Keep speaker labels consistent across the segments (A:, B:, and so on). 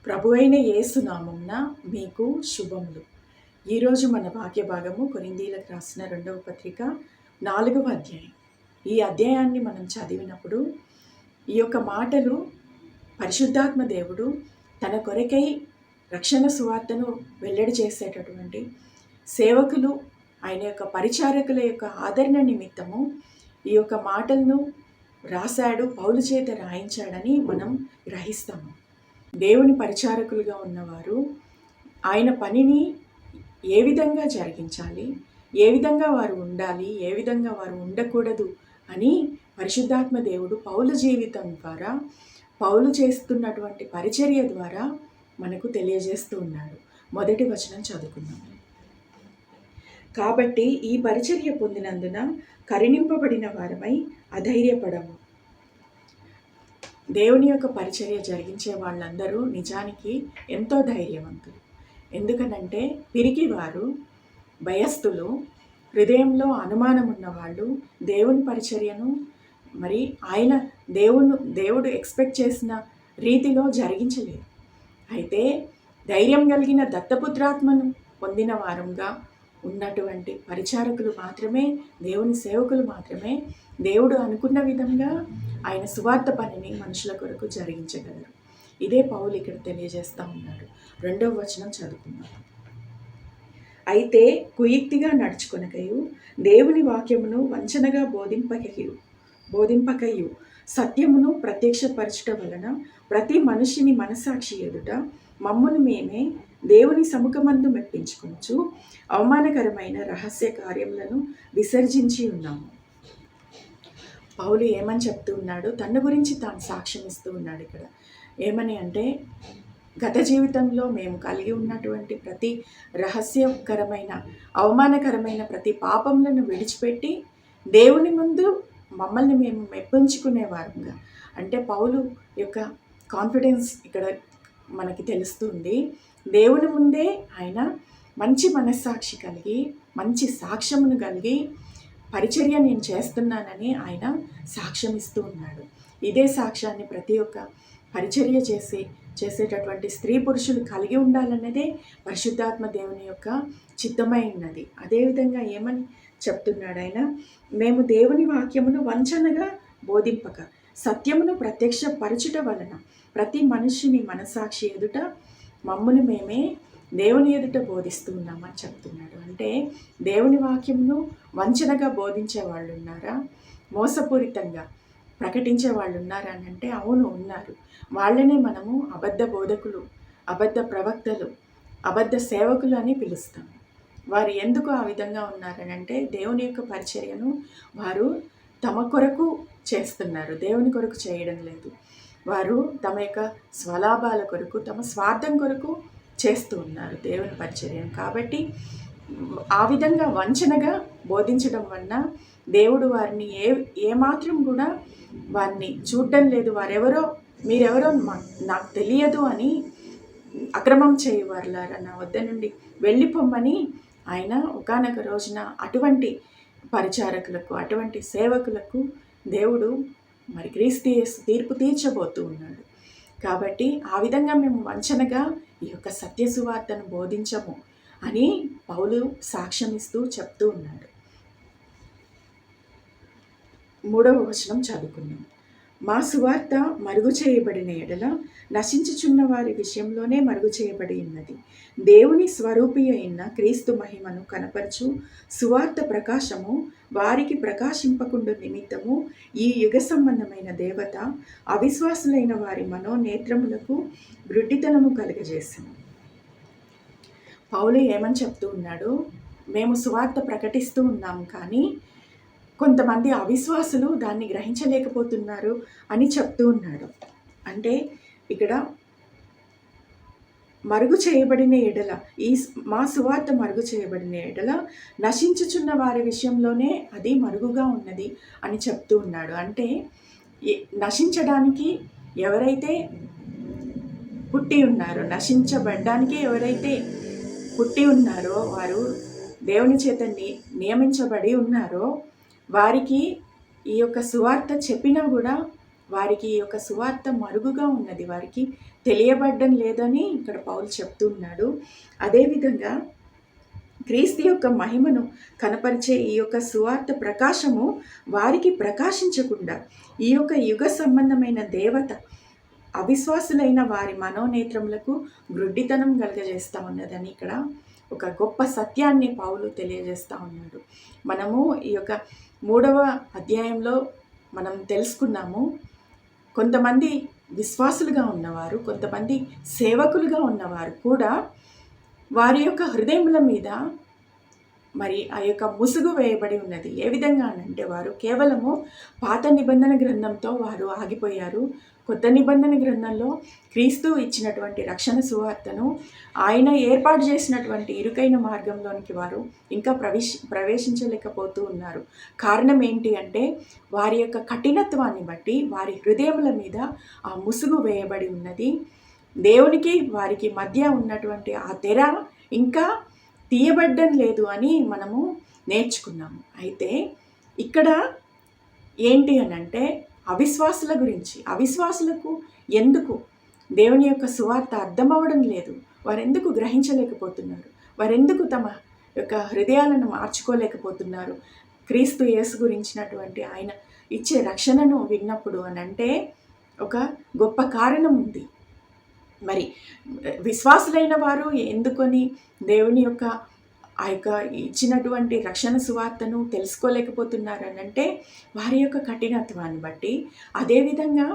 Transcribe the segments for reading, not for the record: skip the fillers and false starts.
A: ప్రభువైన యేసు నామమున మీకు శుభములు. ఈరోజు మన వాక్య భాగము కొరింథీయులకు రాసిన 2వ పత్రిక 4వ అధ్యాయం. ఈ అధ్యాయాన్ని మనం చదివినప్పుడు ఈ యొక్క మాటలు పరిశుద్ధాత్మ దేవుడు తన కొరకై రక్షణ సువార్తను వెల్లడి చేసేటటువంటి సేవకులు, ఆయన యొక్క పరిచారకుల యొక్క ఆదరణ నిమిత్తము ఈ యొక్క మాటలను రాశాడు, పౌలు చేత రాయించాడని మనం గ్రహిస్తాము. దేవుని పరిచారకులుగా ఉన్నవారు ఆయన పనిని ఏ విధంగా జరిగించాలి, ఏ విధంగా వారు ఉండాలి, ఏ విధంగా వారు ఉండకూడదు అని పరిశుద్ధాత్మ దేవుడు పౌలు జీవితం ద్వారా, పౌలు చేస్తున్నటువంటి పరిచర్య ద్వారా మనకు తెలియజేస్తూ ఉన్నాడు. మొదటి వచనం చదువుకుందాం. కాబట్టి ఈ పరిచర్య పొందినందున కరుణింపబడిన వారమై అధైర్యపడము. దేవుని యొక్క పరిచర్య జరిగించే వాళ్ళందరూ నిజానికి ఎంతో ధైర్యవంతులు. ఎందుకనంటే పిరికివారు, భయస్థులు, హృదయంలో అనుమానం ఉన్నవాళ్ళు దేవుని పరిచర్యను మరి ఆయన దేవుడు ఎక్స్పెక్ట్ చేసిన రీతిలో జరిగించలేరు. అయితే ధైర్యం కలిగిన దత్తపుత్రాత్మను పొందిన వారంగా ఉన్నటువంటి పరిచారకులు మాత్రమే, దేవుని సేవకులు మాత్రమే దేవుడు అనుకున్న విధంగా ఆయన సువార్త పనిని మనుషుల కొరకు జరిగించగలరు. ఇదే పౌలు ఇక్కడ తెలియజేస్తూ ఉన్నాడు. 2వ వచనం చదువుకున్నాడు. అయితే కుయుక్తిగా నడుచుకొనకయు, దేవుని వాక్యమును వంచనగా బోధింపకయు సత్యమును ప్రత్యక్షపరచుట వలన ప్రతి మనిషిని మనసాక్షి ఎదుట మమ్మును మేమే దేవుని సముఖమందు మెప్పించుకొనుచు అవమానకరమైన రహస్య కార్యములను విసర్జించి ఉన్నాము. పౌలు ఏమని చెప్తూ ఉన్నాడు? తన గురించి తాను సాక్ష్యం ఇస్తూ ఉన్నాడు. ఇక్కడ ఏమని అంటే, గత జీవితంలో మేము కలిగి ఉన్నటువంటి ప్రతి రహస్యకరమైన, అవమానకరమైన ప్రతి పాపములను విడిచిపెట్టి దేవుని ముందు మమ్మల్ని మేము మెప్పించుకునేవారుగా. అంటే పౌలు యొక్క కాన్ఫిడెన్స్ ఇక్కడ మనకి తెలుస్తుంది. దేవుని ముందే ఆయన మంచి మనస్సాక్షి కలిగి, మంచి సాక్ష్యమును కలిగి పరిచర్య నేను చేస్తున్నానని ఆయన సాక్ష్యం ఇస్తూ ఉన్నాడు. ఇదే సాక్ష్యాన్ని ప్రతి ఒక్క పరిచర్య చేసేటటువంటి స్త్రీ పురుషులు కలిగి ఉండాలన్నదే పరిశుద్ధాత్మ దేవుని యొక్క చిత్తమై ఉన్నది. అదేవిధంగా ఏమని చెప్తున్నాడు ఆయన? మేము దేవుని వాక్యమును వంచనగా బోధింపక సత్యమును ప్రత్యక్షపరచుట వలన ప్రతి మనిషిని మనసాక్షి ఎదుట మమ్మును మేమే దేవుని ఎదుట బోధిస్తూ ఉన్నామని చెప్తున్నాడు. అంటే దేవుని వాక్యమును వంచనగా బోధించే వాళ్ళు ఉన్నారా? మోసపూరితంగా ప్రకటించే వాళ్ళు ఉన్నారా అని అంటే అవును, ఉన్నారు. వాళ్ళనే మనము అబద్ధ బోధకులు, అబద్ధ ప్రవక్తలు, అబద్ధ సేవకులు అని పిలుస్తాము. వారు ఎందుకు ఆ విధంగా ఉన్నారని అంటే దేవుని యొక్క పరిచర్యను వారు తమ కొరకు చేస్తున్నారు, దేవుని కొరకు చేయడం లేదు. వారు తమ యొక్క స్వలాభాల కొరకు, తమ స్వార్థం కొరకు చేస్తూ ఉన్నారు దేవుని పరిచర్యను. కాబట్టి ఆ విధంగా వంచనగా బోధించడం వలన దేవుడు వారిని ఏమాత్రం కూడా వారిని చూడడం లేదు. వారెవరో, మీరెవరో నాకు తెలియదు అని అక్రమం చేయవారులారా నా వద్ద నుండి వెళ్ళిపోమ్మని ఆయన ఒకానొక రోజున అటువంటి పరిచారకులకు, అటువంటి సేవకులకు దేవుడు మరి క్రీస్తు యేసు తీర్పు తీర్చబోతూ ఉన్నాడు. కాబట్టి ఆ విధంగా మేము వంచనగా ఈ యొక్క సత్య సువార్తను బోధించము అని పౌలు సాక్ష్యం ఇస్తూ చెప్తూ ఉన్నాడు. 3వ వచనం చదువుకున్నాం. మా సువార్త మరుగు చేయబడిన ఎడల నశించుచున్న వారి విషయంలోనే మరుగు చేయబడి ఉన్నది. దేవుని స్వరూపి అయిన క్రీస్తు మహిమను కనపరచు సువార్త ప్రకాశము వారికి ప్రకాశింపకుండా నిమిత్తము ఈ యుగ సంబంధమైన దేవత అవిశ్వాసులైన వారి మనోనేత్రములకు గ్రుడ్డితనము కలుగజేసింది. పౌలు ఏమని చెప్తూ ఉన్నాడు? మేము సువార్త ప్రకటిస్తూ ఉన్నాము, కానీ కొంతమంది అవిశ్వాసులు దాన్ని గ్రహించలేకపోతున్నారు అని చెప్తూ ఉన్నాడు. అంటే ఇక్కడ మరుగు చేయబడిన ఎడల, మా సువార్త మరుగు చేయబడిన ఎడల నశించుచున్న వారి విషయంలోనే అది మరుగుగా ఉన్నది అని చెప్తూ ఉన్నాడు. అంటే నశించడానికి ఎవరైతే పుట్టి ఉన్నారో, నశించబడ్డానికి ఎవరైతే పుట్టి ఉన్నారో, వారు దేవుని చేత నియమించబడి ఉన్నారో, వారికి ఈ యొక్క సువార్త చెప్పినా కూడా వారికి ఈ యొక్క సువార్త మరుగుగా ఉన్నది, వారికి తెలియబడ్డం లేదని ఇక్కడ పౌలు చెప్తున్నాడు. అదేవిధంగా క్రీస్తు యొక్క మహిమను కనపరిచే ఈ యొక్క సువార్త ప్రకాశము వారికి ప్రకాశించకుండా ఈ యొక్క యుగ సంబంధమైన దేవత అవిశ్వాసులైన వారి మనోనేత్రములకు గ్రుడ్డితనం కలుగజేస్తూ ఉన్నదని ఇక్కడ ఒక గొప్ప సత్యాన్ని పౌలు తెలియజేస్తూ ఉన్నాడు. మనము ఈ యొక్క 3వ అధ్యాయంలో మనం తెలుసుకున్నాము, కొంతమంది విశ్వాసులుగా ఉన్నవారు, కొంతమంది సేవకులుగా ఉన్నవారు కూడా వారి యొక్క హృదయముల మీద మరి ఆ యొక్క ముసుగు వేయబడి ఉన్నది. ఏ విధంగా అంటే వారు కేవలము పాత నిబంధన గ్రంథంతో వారు ఆగిపోయారు. కొత్త నిబంధన గ్రంథంలో క్రీస్తు ఇచ్చినటువంటి రక్షణ సువార్తను, ఆయన ఏర్పాటు చేసినటువంటి ఇరుకైన మార్గంలోనికి వారు ఇంకా ప్రవేశించలేకపోతూ ఉన్నారు. కారణం ఏంటి అంటే వారి యొక్క కఠినత్వాన్ని బట్టి వారి హృదయముల మీద ఆ ముసుగు వేయబడి ఉన్నది. దేవునికి వారికి మధ్య ఉన్నటువంటి ఆ తెర ఇంకా తీయబడ్డం లేదు అని మనము నేర్చుకున్నాము. అయితే ఇక్కడ ఏంటి అని అంటే అవిశ్వాసుల గురించి, అవిశ్వాసులకు ఎందుకు దేవుని యొక్క సువార్త అర్థమవ్వడం లేదు, వారెందుకు గ్రహించలేకపోతున్నారు, వారెందుకు తమ యొక్క హృదయాలను మార్చుకోలేకపోతున్నారు క్రీస్తు యేసు గురించినటువంటి ఆయన ఇచ్చే రక్షణను విన్నప్పుడు అని అంటే ఒక గొప్ప కారణం ఉంది. మరి విశ్వాసులైన వారు ఎందుకొని దేవుని యొక్క ఆ యొక్క ఇచ్చినటువంటి రక్షణ సువార్తను తెలుసుకోలేకపోతున్నారు అని అంటే వారి యొక్క కఠినత్వాన్ని బట్టి. అదేవిధంగా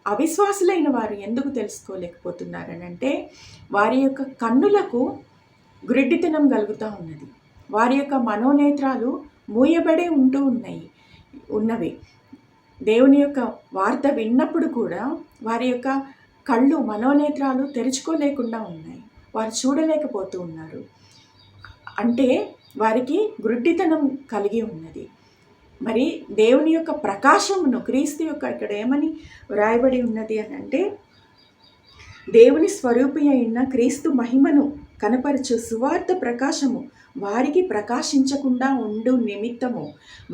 A: అవిశ్వాసులైన వారు ఎందుకు తెలుసుకోలేకపోతున్నారని అంటే వారి యొక్క కన్నులకు గ్రుడ్డితనం కలుగుతూ ఉన్నది, వారి యొక్క మనోనేత్రాలు మూయబడే ఉన్నవి. దేవుని యొక్క వార్త విన్నప్పుడు కూడా వారి యొక్క కళ్ళు మనోనేత్రాలు తెరుచుకోలేకుండా ఉన్నాయి, వారు చూడలేకపోతూ ఉన్నారు. అంటే వారికి గ్రుడ్డితనం కలిగి ఉన్నది. మరి దేవుని యొక్క ప్రకాశమును, క్రీస్తు యొక్క ఇక్కడ ఏమని వ్రాయబడి ఉన్నది అని అంటే దేవుని స్వరూపి అయిన క్రీస్తు మహిమను కనపరచు సువార్త ప్రకాశము వారికి ప్రకాశించకుండా ఉండు నిమిత్తము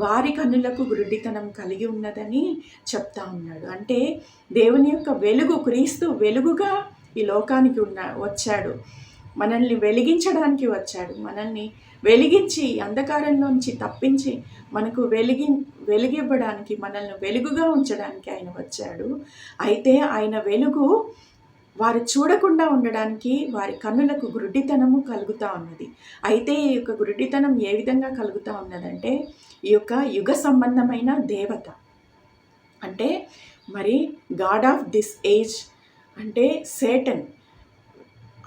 A: వారి కన్నులకు గ్రుడ్డితనం కలిగి ఉన్నదని చెప్తా ఉన్నాడు. అంటే దేవుని యొక్క వెలుగు, క్రీస్తు వెలుగుగా ఈ లోకానికి వచ్చాడు, మనల్ని వెలిగించడానికి వచ్చాడు, మనల్ని వెలిగించి అంధకారంలోంచి తప్పించి మనకు వెలిగివ్వడానికి, మనల్ని వెలుగుగా ఉంచడానికి ఆయన వచ్చాడు. అయితే ఆయన వెలుగు వారు చూడకుండా ఉండడానికి వారి కన్నులకు గ్రుడ్డితనము కలుగుతూ ఉన్నది. అయితే ఈ యొక్క గ్రుడ్డితనం ఏ విధంగా కలుగుతూ ఉన్నదంటే ఈ యొక్క యుగ సంబంధమైన దేవత అంటే మరి గాడ్ ఆఫ్ దిస్ ఏజ్ అంటే సేటన్,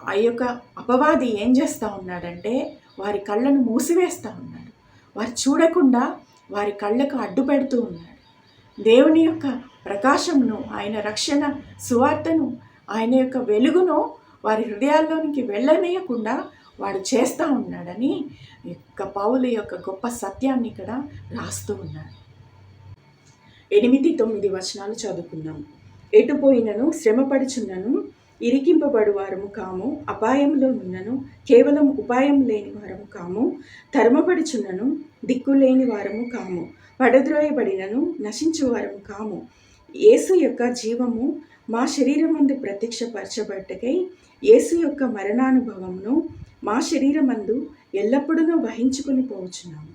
A: ఆ యొక్క అపవాది ఏం చేస్తూ ఉన్నాడంటే వారి కళ్ళను మూసివేస్తూ ఉన్నాడు, వారు చూడకుండా వారి కళ్ళకు అడ్డు పెడుతూ ఉన్నాడు. దేవుని యొక్క ప్రకాశమును, ఆయన రక్షణ సువార్తను, ఆయన యొక్క వెలుగును వారి హృదయాల్లోనికి వెళ్ళనీయకుండా వాడు చేస్తూ ఉన్నాడని పౌలు యొక్క గొప్ప సత్యాన్ని ఇక్కడ రాస్తూ ఉన్నాడు. 8-9 వచనాలు చదువుకుందాం. ఎటుపోయినను శ్రమపడుచున్నను ఇరికింపబడు వారము కాము, అపాయంలో ఉన్నను కేవలం ఉపాయం లేని వారము కాము, తరమపడుచున్నను దిక్కులేని వారము కాము, పడద్రోయబడినను నశించు వారము కాము. యేసు యొక్క జీవము మా శరీరమందు ప్రత్యక్షపరచబట్టకై యేసు యొక్క మరణానుభవమును మా శరీరమందు ఎల్లప్పుడూ వహించుకొని పోవచ్చున్నాము.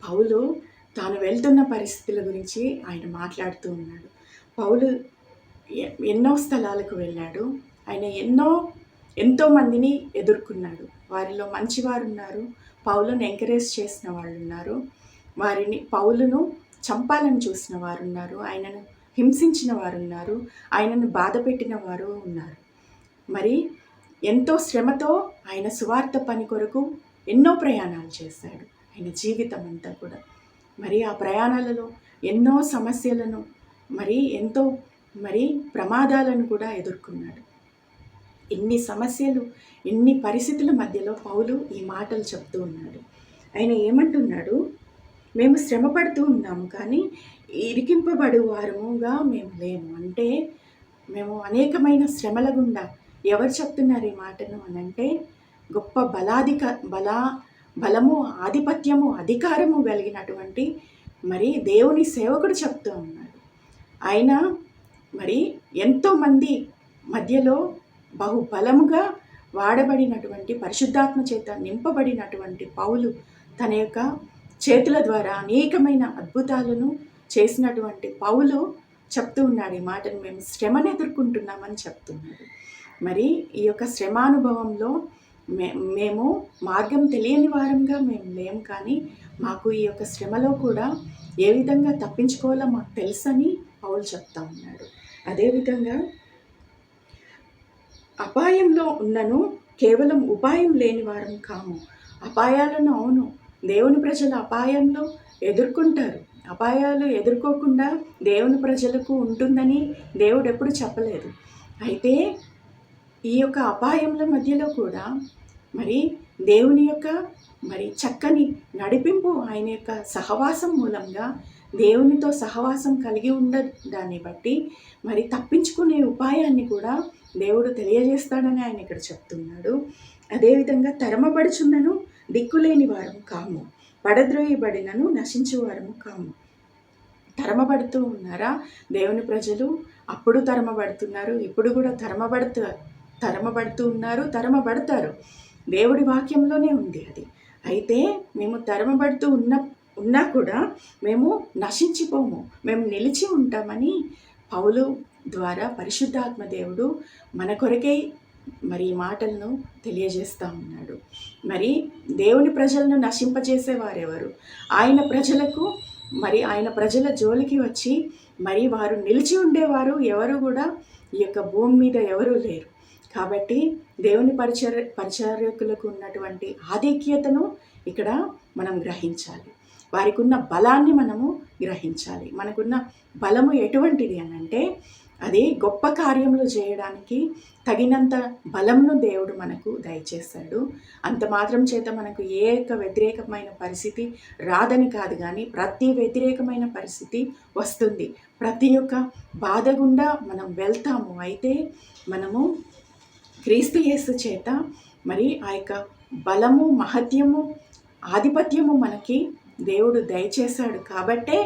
A: పౌలు తాను వెళ్తున్న పరిస్థితుల గురించి ఆయన మాట్లాడుతూ ఉన్నాడు. పౌలు ఎన్నో స్థలాలకు వెళ్ళాడు, ఆయన ఎంతో మందిని ఎదుర్కొన్నాడు. వారిలో మంచివారు ఉన్నారు, పౌలును ఎంకరేజ్ చేసిన వాళ్ళు ఉన్నారు, పౌలును చంపాలని చూసిన వారు ఉన్నారు, ఆయనను హింసించిన వారు ఉన్నారు, ఆయనను బాధ పెట్టిన వారు ఉన్నారు. మరి ఎంతో శ్రమతో ఆయన సువార్త పని కొరకు ఎన్నో ప్రయాణాలు చేశాడు ఆయన జీవితం అంతా కూడా. మరి ఆ ప్రయాణాలలో ఎన్నో సమస్యలను ఎంతో ప్రమాదాలను కూడా ఎదుర్కొన్నాడు. ఎన్ని సమస్యలు, ఎన్ని పరిస్థితుల మధ్యలో పౌలు ఈ మాటలు చెప్తూ ఉన్నాడు. ఆయన ఏమంటున్నాడు, మేము శ్రమ పడుతూ ఉన్నాము కానీ ఇరికింపబడు వారముగా మేము లేము. అంటే మేము అనేకమైన శ్రమల గుండా, ఎవరు చెప్తున్నారు ఈ మాటను అని అంటే గొప్ప బలము, ఆధిపత్యము, అధికారము కలిగినటువంటి దేవుని సేవకుడు చెప్తూ ఉన్నాడు. ఆయన మరి ఎంతోమంది మధ్యలో బహుబలముగా వాడబడినటువంటి పరిశుద్ధాత్మ చేత నింపబడినటువంటి పౌలు తన యొక్క చేతుల ద్వారా అనేకమైన అద్భుతాలను చేసినటువంటి పౌలు చెప్తూ ఉన్నాడు ఈ మాటను, మేము శ్రమను ఎదుర్కొంటున్నామని చెప్తున్నాడు. మరి ఈ యొక్క శ్రమానుభవంలో మేము మార్గం తెలియని వారంగా మేము లేము, కానీ మాకు ఈ యొక్క శ్రమలో కూడా ఏ విధంగా తప్పించుకోవాలో మాకు తెలుసని పౌలు చెప్తా ఉన్నాడు. అదేవిధంగా అపాయంలో ఉన్నను కేవలం ఉపాయం లేని వారం కాము. అపాయాలను అవును దేవుని ప్రజలు అపాయంలో ఎదుర్కొంటారు. అపాయాలు ఎదుర్కోకుండా దేవుని ప్రజలకు ఉంటుందని దేవుడు ఎప్పుడు చెప్పలేదు. అయితే ఈ యొక్క అపాయముల మధ్యలో కూడా మరి దేవుని యొక్క మరి చక్కని నడిపింపు, ఆయన యొక్క సహవాసం మూలంగా దేవునితో సహవాసం కలిగి ఉండడాన్ని బట్టి మరి తప్పించుకునే ఉపాయాన్ని కూడా దేవుడు తెలియజేస్తాడని ఆయన ఇక్కడ చెప్తున్నాడు. అదేవిధంగా తరమబడుచున్నను దిక్కులేని వారం కాము, పడద్రోయబడినను నశించే వారము కాము. తరమబడుతూ ఉన్నారా దేవుని ప్రజలు? అప్పుడు తరమబడుతున్నారు, ఇప్పుడు కూడా తరమబడుతూ ఉన్నారు, తరమబడతారు. దేవుడి వాక్యంలోనే ఉంది అది. అయితే మేము తరమబడుతూ ఉన్నా కూడా మేము నశించిపోము, మేము నిలిచి ఉంటామని పౌలు ద్వారా పరిశుద్ధాత్మ దేవుడు మన కొరకై మరి ఈ మాటలను తెలియజేస్తూ ఉన్నాడు. మరి దేవుని ప్రజలను నశింపజేసేవారెవరు? ఆయన ప్రజలకు మరి ఆయన ప్రజల జోలికి వచ్చి మరి వారు నిలిచి ఉండేవారు ఎవరు కూడా ఈ యొక్క భూమి మీద ఎవరూ లేరు. కాబట్టి దేవుని పరిచారకులకు ఉన్నటువంటి ఆధిక్యతను ఇక్కడ మనం గ్రహించాలి. వారికి ఉన్న బలాన్ని మనము గ్రహించాలి. మనకున్న బలము ఎటువంటిది అని అంటే అది గొప్ప కార్యములు చేయడానికి తగినంత బలంను దేవుడు మనకు దయచేస్తాడు. అంత మాత్రం చేత మనకు ఏ వ్యతిరేకమైన పరిస్థితి రాదని కాదు, కానీ ప్రతి వ్యతిరేకమైన పరిస్థితి వస్తుంది. ప్రతి ఒక్క బాధ గుండా మనం వెళ్తాము. అయితే మనము క్రీస్తు యేసు చేత మరి ఆ యొక్క బలము, మహత్యము, ఆధిపత్యము మనకి దేవుడు దయచేశాడు. కాబట్టే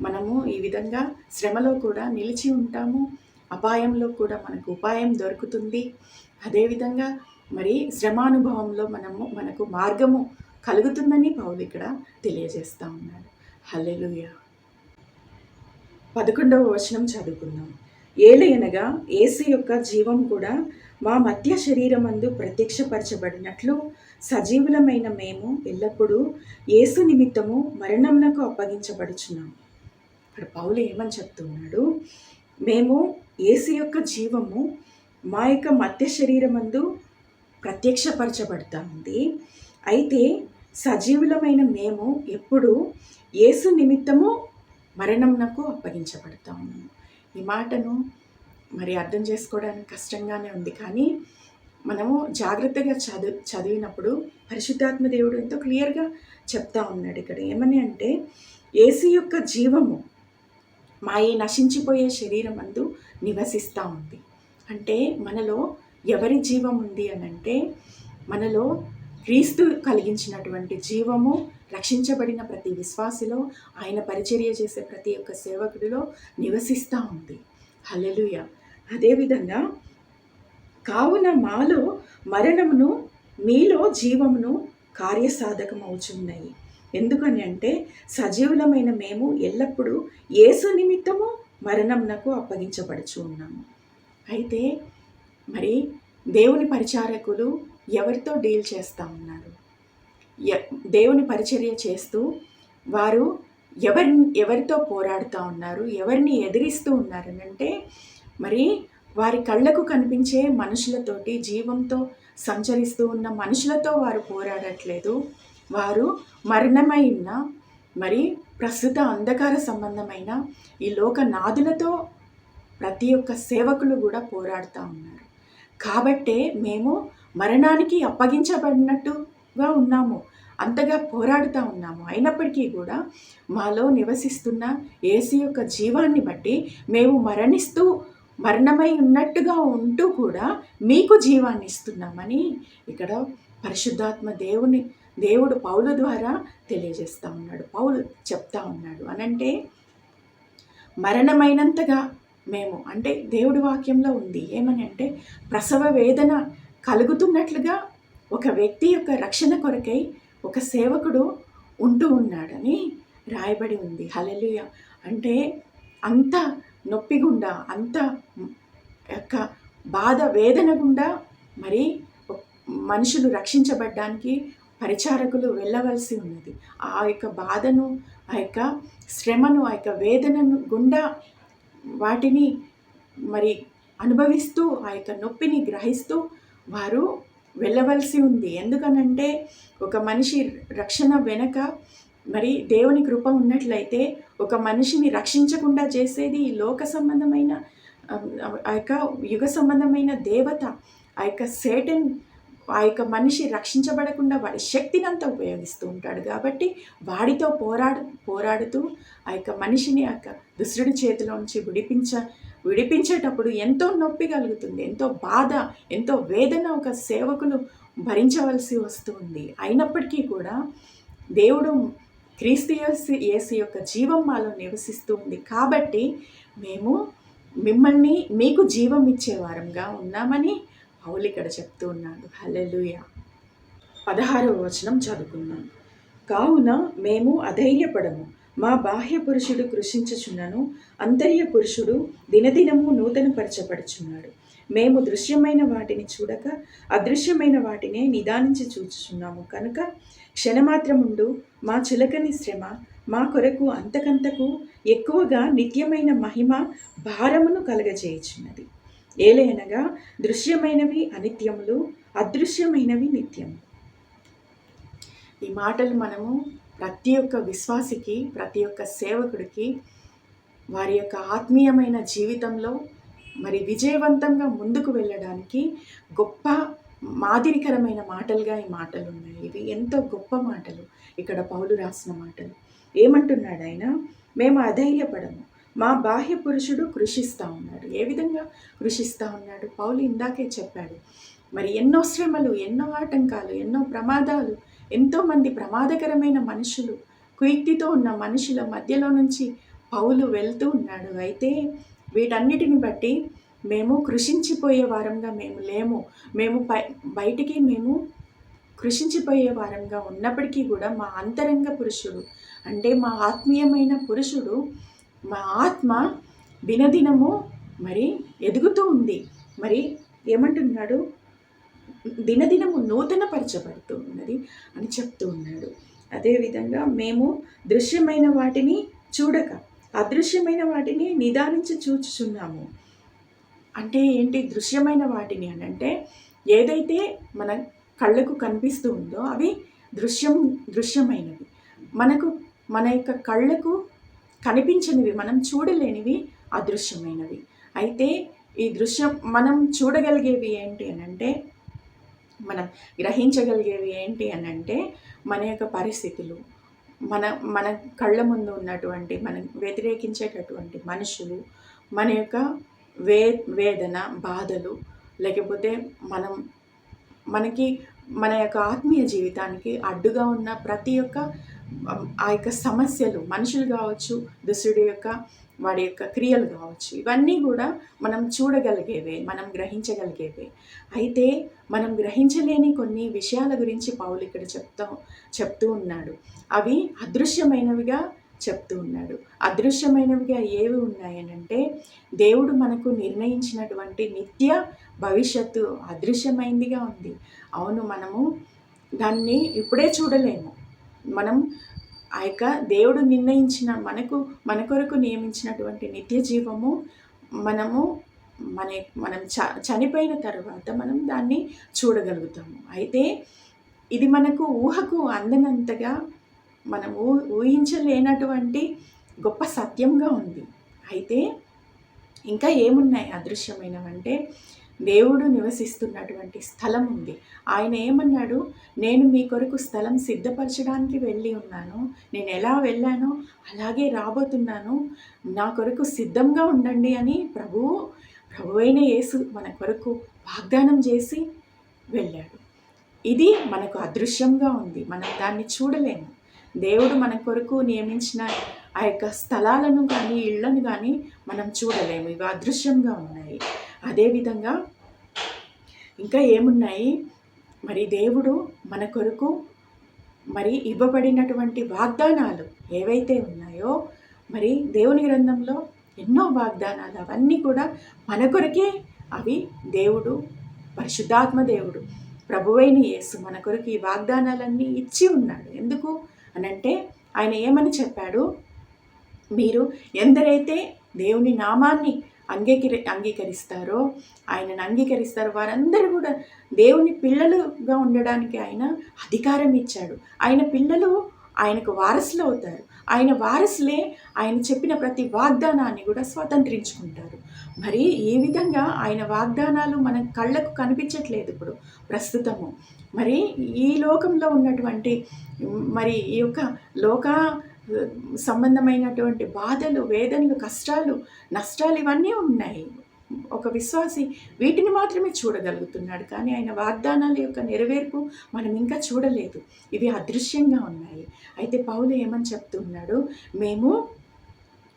A: మనము ఈ విధంగా శ్రమలో కూడా నిలిచి ఉంటాము, అపాయంలో కూడా మనకు ఉపాయం దొరుకుతుంది. అదేవిధంగా మరి శ్రమానుభవంలో మనకు మార్గము కలుగుతుందని పౌలు ఇక్కడ తెలియజేస్తూ ఉన్నాడు. హల్లెలూయా. 11వ వచనం చదువుకుందాం. ఏలయనగా యేసు యొక్క జీవం కూడా మా మధ్య శరీరమందు ప్రత్యక్షపరచబడినట్లు సజీవులమైన మేము ఎల్లప్పుడూ యేసు నిమిత్తము మరణమునకు అప్పగించబడుచున్నాము. ఇక్కడ పౌలు ఏమని చెప్తున్నాడు? మేము యేసు యొక్క జీవము మా యొక్క మధ్య శరీరమందు ప్రత్యక్షపరచబడతా ఉంది. అయితే సజీవులమైన మేము ఎప్పుడు యేసు నిమిత్తము మరణమునకు అప్పగించబడతా ఉన్నాము. ఈ మాటను మరి అర్థం చేసుకోవడానికి కష్టంగానే ఉంది, కానీ మనము జాగ్రత్తగా చదివినప్పుడు పరిశుద్ధాత్మ దేవుడు ఎంతో క్లియర్గా చెప్తా ఉన్నాడు. ఇక్కడ ఏమని అంటే యేసు యొక్క జీవము మా ఈ నశించిపోయే శరీరం అందు నివసిస్తూ ఉంది. అంటే మనలో ఎవరి జీవం ఉంది అని అంటే మనలో క్రీస్తు కలిగించినటువంటి జీవము రక్షించబడిన ప్రతి విశ్వాసిలో, ఆయన పరిచర్య చేసే ప్రతి ఒక్క సేవకుడిలో నివసిస్తూ ఉంది. హల్లెలూయా. అదేవిధంగా కావున మాలో మరణమును మీలో జీవమును కార్యసాధకమవుచున్నాయి. ఎందుకని అంటే సజీవులమైన మేము ఎల్లప్పుడూ యేసు నిమిత్తము మరణమునకు అప్పగించబడుచు ఉన్నాము. అయితే మరి దేవుని పరిచారకులు ఎవరితో డీల్ చేస్తూ ఉన్నారు? దేవుని పరిచర్య చేస్తూ వారు ఎవరితో పోరాడుతూ ఉన్నారు, ఎవరిని ఎదిరిస్తూ ఉన్నారని అంటే మరి వారి కళ్ళకు కనిపించే మనుషులతోటి, జీవంతో సంచరిస్తూ ఉన్న మనుషులతో వారు పోరాడట్లేదు. వారు మరణమై ఉన్న మరి ప్రస్తుత అంధకార సంబంధమైన ఈ లోక నాదులతో ప్రతి ఒక్క సేవకులు కూడా పోరాడుతూ ఉన్నారు. కాబట్టే మేము మరణానికి అప్పగించబడినట్టుగా ఉన్నాము, అంతగా పోరాడుతూ ఉన్నాము. అయినప్పటికీ కూడా మాలో నివసిస్తున్న యేసు యొక్క జీవాన్ని బట్టి మేము మరణమై ఉన్నట్టుగా ఉంటూ కూడా మీకు జీవాన్ని ఇస్తున్నామని ఇక్కడ పరిశుద్ధాత్మ దేవుడు పౌలు ద్వారా తెలియజేస్తూ ఉన్నాడు. పౌలు చెప్తా ఉన్నాడు అనంటే మరణమైనంతగా మేము, అంటే దేవుడి వాక్యంలో ఉంది ఏమని అంటే, ప్రసవ వేదన కలుగుతున్నట్లుగా ఒక వ్యక్తి యొక్క రక్షణ కొరకై ఒక సేవకుడు ఉంటూ ఉన్నాడని రాయబడి ఉంది. హల్లెలూయా. అంటే అంత నొప్పి గుండా, అంత యొక్క బాధ వేదన గుండా మరి మనుషులు రక్షించబడ్డానికి పరిచారకులు వెళ్ళవలసి ఉన్నది. ఆ యొక్క బాధను, ఆ యొక్క శ్రమను, ఆ యొక్క వేదనను గుండా వాటిని మరి అనుభవిస్తూ, ఆ యొక్క నొప్పిని గ్రహిస్తూ వారు వెళ్ళవలసి ఉంది. ఎందుకనంటే ఒక మనిషి రక్షణ వెనక మరి దేవుని కృప ఉన్నట్లయితే ఒక మనిషిని రక్షించకుండా చేసేది ఈ లోక సంబంధమైన ఆ యొక్క యుగ సంబంధమైన దేవత, ఆ యొక్క సేటన్ ఆ యొక్క మనిషి రక్షించబడకుండా వాడి శక్తిని అంతా ఉపయోగిస్తూ ఉంటాడు. కాబట్టి వాడితో పోరాడుతూ ఆ యొక్క మనిషిని ఆ యొక్క దుష్టుడి చేతిలో నుంచి విడిపించేటప్పుడు ఎంతో నొప్పి కలుగుతుంది, ఎంతో బాధ, ఎంతో వేదన ఒక సేవకులు భరించవలసి వస్తుంది. అయినప్పటికీ కూడా దేవుడు క్రీస్తు యేసు యొక్క జీవం మాలో నివసిస్తూ ఉంది. కాబట్టి మేము మీకు జీవం ఇచ్చే వారంగా ఉన్నామని పౌలు ఇక్కడ చెప్తూ ఉన్నాడు. హల్లెలూయా. 16వ వచనం చదువుకుందాం. కావున మేము అధైర్యపడము, మా బాహ్య పురుషుడు కృషించుచున్నను, అంతర్య పురుషుడు దినదినము నూతనపరచబడుచున్నాడు. మేము దృశ్యమైన వాటిని చూడక అదృశ్యమైన వాటినే నిదానించి చూచుచున్నాము కనుక క్షణమాత్రముండు మా చులకని శ్రమ మా కొరకు అంతకంతకు ఎక్కువగా నిత్యమైన మహిమ భారమును కలగజేయుచున్నది. ఏలైనగా దృశ్యమైనవి అనిత్యములు, అదృశ్యమైనవి నిత్యము. ఈ మాటలు మనము ప్రతి ఒక్క విశ్వాసికి, ప్రతి ఒక్క సేవకుడికి వారి యొక్క ఆత్మీయమైన జీవితంలో మరి విజయవంతంగా ముందుకు వెళ్ళడానికి గొప్ప మాదిరికరమైన మాటలుగా ఈ మాటలు ఉన్నాయి. ఇవి ఎంతో గొప్ప మాటలు. ఇక్కడ పౌలు రాసిన మాటలు ఏమంటున్నాడు ఆయన? మేము అధైర్యపడము, మా బాహ్య పురుషుడు కృషిస్తూ ఉన్నాడు. ఏ విధంగా కృషిస్తూ ఉన్నాడు? పౌలు ఇందాకే చెప్పాడు. మరి ఎన్నో శ్రమలు, ఎన్నో ఆటంకాలు, ఎన్నో ప్రమాదాలు, ఎంతోమంది ప్రమాదకరమైన మనుషులు, కుయుక్తితో ఉన్న మనుషుల మధ్యలో నుంచి పౌలు వెళ్తూ ఉన్నాడు. అయితే వీటన్నిటిని బట్టి మేము కృషించిపోయే వారంగా మేము లేము. మేము బయటికి మేము కృషించిపోయే వారంగా ఉన్నప్పటికీ కూడా మా అంతరంగ పురుషుడు, అంటే మా ఆత్మీయమైన పురుషుడు, మా ఆత్మ దినదినము మరి ఎదుగుతూ ఉంది. మరి ఏమంటున్నాడు? దినదినము నూతనపరచబడుతూ ఉన్నది అని చెప్తూ ఉన్నాడు. అదేవిధంగా మేము దృశ్యమైన వాటిని చూడక అదృశ్యమైన వాటిని నిదానించి చూచుచున్నాము. అంటే ఏంటి దృశ్యమైన వాటిని అని అంటే, ఏదైతే మన కళ్ళకు కనిపిస్తూ ఉందో అవి దృశ్యమైనవి. మన యొక్క కళ్ళకు కనిపించనివి, మనం చూడలేనివి అదృశ్యమైనవి. అయితే ఈ మనం చూడగలిగేవి ఏంటి అని అంటే, మనం గ్రహించగలిగేవి ఏంటి అని అంటే, మన యొక్క పరిస్థితులు, మన కళ్ళ ముందు ఉన్నటువంటి మనం వ్యతిరేకించేటటువంటి మనుషులు, మన యొక్క వేదన, బాధలు, లేకపోతే మన యొక్క ఆత్మీయ జీవితానికి అడ్డుగా ఉన్న ప్రతి ఒక్క ఆ యొక్క సమస్యలు, మనుషులు కావచ్చు, దుష్టుడి యొక్క వాడి యొక్క క్రియలు కావచ్చు, ఇవన్నీ కూడా మనం చూడగలిగేవే, మనం గ్రహించగలిగేవే. అయితే మనం గ్రహించలేని కొన్ని విషయాల గురించి పౌలు ఇక్కడ చెప్తూ ఉన్నాడు. అవి అదృశ్యమైనవిగా చెప్తూ ఉన్నాడు. అదృశ్యమైనవిగా ఏవి ఉన్నాయనంటే, దేవుడు మనకు నిర్ణయించినటువంటి నిత్య భవిష్యత్తు అదృశ్యమైనదిగా ఉంది. అవును, మనము దాన్ని ఇప్పుడే చూడలేము. మనం ఆ యొక్క దేవుడు నిర్ణయించిన మన కొరకు నియమించినటువంటి నిత్య జీవము మనం చనిపోయిన తర్వాత మనం దాన్ని చూడగలుగుతాము. అయితే ఇది మనకు ఊహకు అందనంతగా మనం ఊహించలేనటువంటి గొప్ప సత్యంగా ఉంది. అయితే ఇంకా ఏమున్నాయి అదృశ్యమైనవంటే, దేవుడు నివసిస్తున్నటువంటి స్థలం ఉంది. ఆయన ఏమన్నాడు? నేను మీ కొరకు స్థలం సిద్ధపరచడానికి వెళ్ళి ఉన్నాను. నేను ఎలా వెళ్ళానో అలాగే రాబోతున్నాను. నా కొరకు సిద్ధంగా ఉండండి అని ప్రభువైన యేసు మన కొరకు వాగ్దానం చేసి వెళ్ళాడు. ఇది మనకు అదృశ్యంగా ఉంది. మనం దాన్ని చూడలేము. దేవుడు మన కొరకు నియమించిన ఆ ఆ యొక్క స్థలాలను కానీ ఇళ్లను కానీ మనం చూడలేము. ఇవి అదృశ్యంగా ఉన్నాయి. అదేవిధంగా ఇంకా ఏమున్నాయి, మరి దేవుడు మన కొరకు మరి ఇవ్వబడినటువంటి వాగ్దానాలు ఏవైతే ఉన్నాయో, మరి దేవుని గ్రంథంలో ఎన్నో వాగ్దానాలు, అవన్నీ కూడా మన కొరకే. అవి దేవుడు, పరిశుద్ధాత్మ దేవుడు, ప్రభువైన యేసు మన కొరకు ఈ వాగ్దానాలన్నీ ఇచ్చి ఉన్నాడు. ఎందుకు అనంటే ఆయన ఏమని చెప్పాడు, మీరు ఎందరైతే దేవుని నామాన్ని అంగీకరిస్తారో, ఆయనను అంగీకరిస్తారో వారందరూ కూడా దేవుని పిల్లలుగా ఉండడానికి ఆయన అధికారం ఇచ్చాడు. ఆయన పిల్లలు ఆయనకు వారసులు అవుతారు. ఆయన వారసులే ఆయన చెప్పిన ప్రతి వాగ్దానాన్ని కూడా స్వతంత్రించుకుంటారు. మరి ఈ విధంగా ఆయన వాగ్దానాలు మన కళ్ళకు కనిపించట్లేదు ఇప్పుడు ప్రస్తుతము. మరి ఈ లోకంలో ఉన్నటువంటి మరి ఈ యొక్క సంబంధమైనటువంటి బాధలు, వేదనలు, కష్టాలు, నష్టాలు ఇవన్నీ ఉన్నాయి. ఒక విశ్వాసి వీటిని మాత్రమే చూడగలుగుతున్నాడు, కానీ ఆయన వాగ్దానాల యొక్క నెరవేర్పు మనం ఇంకా చూడలేదు. ఇవి అదృశ్యంగా ఉన్నాయి. అయితే పౌలు ఏమని చెప్తున్నాడు, మేము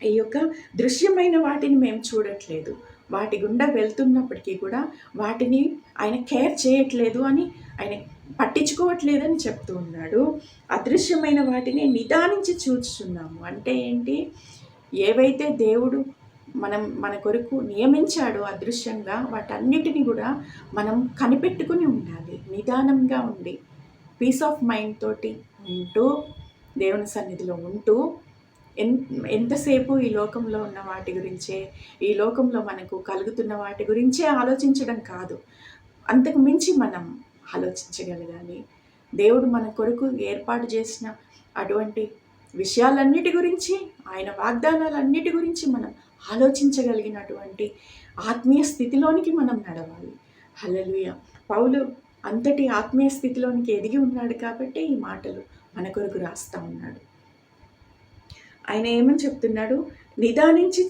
A: ఈ యొక్క దృశ్యమైన వాటిని మేము చూడట్లేదు, వాటి గుండా వెళ్తున్నప్పటికీ కూడా వాటిని ఆయన కేర్ చేయట్లేదు అని, ఆయన పట్టించుకోవట్లేదని చెప్తూ ఉన్నాడు. అదృశ్యమైన వాటిని నిదానించి చూస్తున్నాము అంటే ఏంటి, ఏవైతే దేవుడు మన కొరకు నియమించాడో అదృశ్యంగా వాటన్నిటిని కూడా మనం కనిపెట్టుకుని ఉండాలి. నిదానంగా ఉండి పీస్ ఆఫ్ మైండ్ తోటి ఉంటూ దేవుని సన్నిధిలో ఉంటూ ఎంతసేపు ఈ లోకంలో ఉన్న వాటి గురించే, ఈ లోకంలో మనకు కలుగుతున్న వాటి గురించే ఆలోచించడం కాదు, అంతకు మించి మనం ఆలోచించగలగాలి. దేవుడు మన కొరకు ఏర్పాటు చేసిన అటువంటి విషయాలన్నిటి గురించి, ఆయన వాగ్దానాలన్నిటి గురించి మనం ఆలోచించగలిగినటువంటి ఆత్మీయ స్థితిలోనికి మనం నడవాలి. హల్లెలూయా. పౌలు అంతటి ఆత్మీయ స్థితిలోనికి ఎదిగి ఉన్నాడు కాబట్టి ఈ మాటలు మన కొరకు రాస్తా ఉన్నాడు. ఆయన ఏమని చెప్తున్నాడు, నిదానించి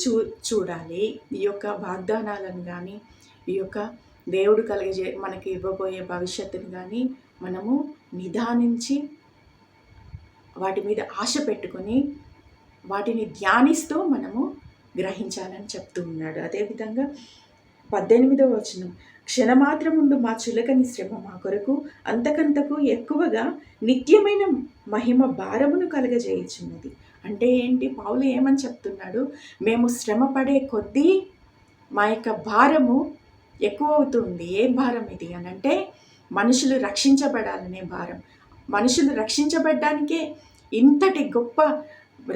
A: చూడాలి. ఈ యొక్క వాగ్దానాలను కానీ, ఈ యొక్క దేవుడు మనకి ఇవ్వబోయే భవిష్యత్తును కానీ మనము నిదానించి వాటి మీద ఆశ పెట్టుకొని వాటిని ధ్యానిస్తూ మనము గ్రహించాలని చెప్తూ ఉన్నాడు. అదేవిధంగా 18వ వచనం, క్షణమాత్రముందు మా చులకని శ్రమ మా కొరకు అంతకంతకు ఎక్కువగా నిత్యమైన మహిమ భారమును కలగజేయుచున్నది. అంటే ఏంటి, పౌలు ఏమని చెప్తున్నాడు, మేము శ్రమ పడే కొద్దీ మా యొక్క భారము ఎక్కువ అవుతుంది. ఏ భారం ఇది అనంటే మనుషులు రక్షించబడాలనే భారం. మనుషులు రక్షించబడ్డానికే ఇంతటి గొప్ప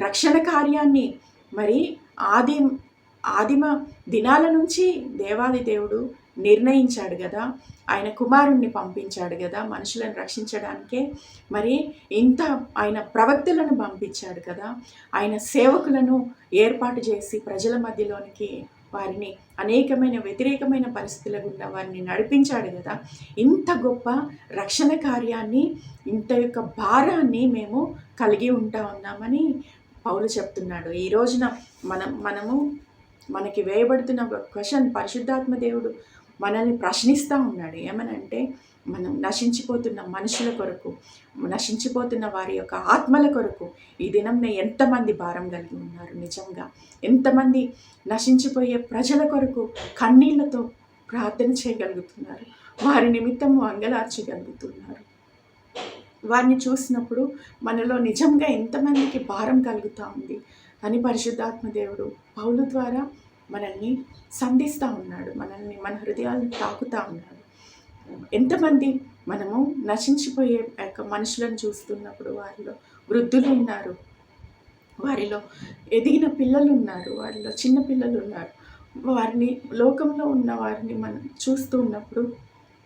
A: రక్షణ కార్యాన్ని మరి ఆదిమ దినాల నుంచి దేవాది దేవుడు నిర్ణయించాడు కదా, ఆయన కుమారుణ్ణి పంపించాడు కదా మనుషులను రక్షించడానికే. మరి ఇంత ఆయన ప్రవక్తలను పంపించాడు కదా, ఆయన సేవకులను ఏర్పాటు చేసి ప్రజల మధ్యలోనికి వారిని అనేకమైన వ్యతిరేకమైన పరిస్థితుల గుండా వారిని నడిపించాడు కదా. ఇంత గొప్ప రక్షణ కార్యాన్ని, ఇంత యొక్క భారాన్ని మేము కలిగి ఉన్నామని పౌలు చెప్తున్నాడు. ఈ రోజున మనకి వేయబడుతున్న ఒక క్వశ్చన్, పరిశుద్ధాత్మ దేవుడు మనల్ని ప్రశ్నిస్తూ ఉన్నాడు. ఏమనంటే, మనం నశించిపోతున్న మనుషుల కొరకు, నశించిపోతున్న వారి యొక్క ఆత్మల కొరకు ఈ దినంలో ఎంతమంది భారం కలిగి ఉన్నారు, నిజంగా ఎంతమంది నశించిపోయే ప్రజల కొరకు కన్నీళ్లతో ప్రార్థన చేయగలుగుతున్నారు, వారి నిమిత్తము అంగలార్చగలుగుతున్నారు. వారిని చూసినప్పుడు మనలో నిజంగా ఎంతమందికి భారం కలుగుతూ ఉంది అని పరిశుద్ధాత్మ దేవుడు పౌలు ద్వారా మనల్ని సంధిస్తూ ఉన్నాడు, మన హృదయాలను తాకుతూ ఉన్నాడు. ఎంతమంది మనము నశించిపోయే యొక్క మనుషులను చూస్తున్నప్పుడు వారిలో వృద్ధులు ఉన్నారు, వారిలో ఎదిగిన పిల్లలు ఉన్నారు, వారిలో చిన్న పిల్లలు ఉన్నారు. వారిని, లోకంలో ఉన్న వారిని మనం చూస్తూ ఉన్నప్పుడు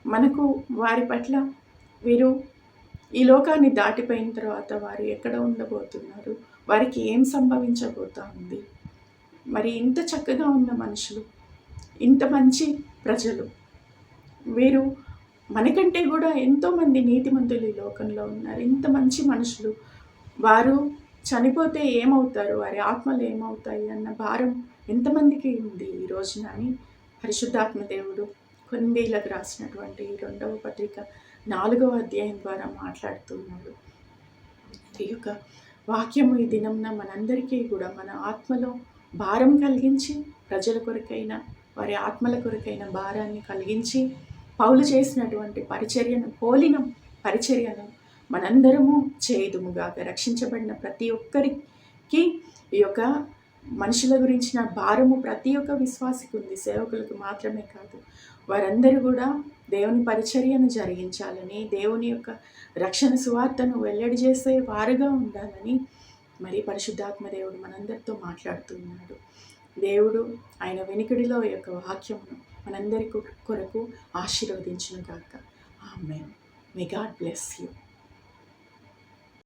A: మనకు వారి పట్ల వీరు ఈ లోకాన్ని దాటిపోయిన తర్వాత వారు ఎక్కడ ఉండబోతున్నారు, వారికి ఏం సంభవించబోతా ఉంది. మరి ఇంత చక్కగా ఉన్న మనుషులు, ఇంత మంచి ప్రజలు, వీరు మనకంటే కూడా ఎంతోమంది నీతిమంతులు ఈ లోకంలో ఉన్నారు, ఇంత మంచి మనుషులు, వారు చనిపోతే ఏమవుతారు, వారి ఆత్మలు ఏమవుతాయి అన్న భారం ఎంతమందికి ఉంది ఈ రోజున అని పరిశుద్ధాత్మ దేవుడు కొరింథీయులకు రాసినటువంటి 2వ పత్రిక 4వ అధ్యాయం ద్వారా మాట్లాడుతున్నాడు. ఈ యొక్క వాక్యము ఈ దినంన మనందరికీ కూడా మన ఆత్మలో భారం కలిగించి, ప్రజల కొరకైన వారి ఆత్మల కొరకైన భారాన్ని కలిగించి, పౌలు చేసినటువంటి పరిచర్యను పోలిన పరిచర్యను మనందరము చేయుదుముగాక. రక్షించబడిన ప్రతి ఒక్కరికి ఈ యొక్క మనుషుల గురించిన భారము ప్రతి ఒక్క విశ్వాసికి ఉంది, సేవకులకు మాత్రమే కాదు. వారందరూ కూడా దేవుని పరిచర్యను జరిగించాలని, దేవుని యొక్క రక్షణ సువార్తను వెల్లడి చేసే వారుగా ఉండాలని మరి పరిశుద్ధాత్మ దేవుడు మనందరితో మాట్లాడుతూ ఉన్నాడు. దేవుడు ఆయన వెనుకడిలో ఈ యొక్క వాక్యమును మనందరి కొరకు ఆశీర్వదించును గాక. ఆమేన్. May God bless you.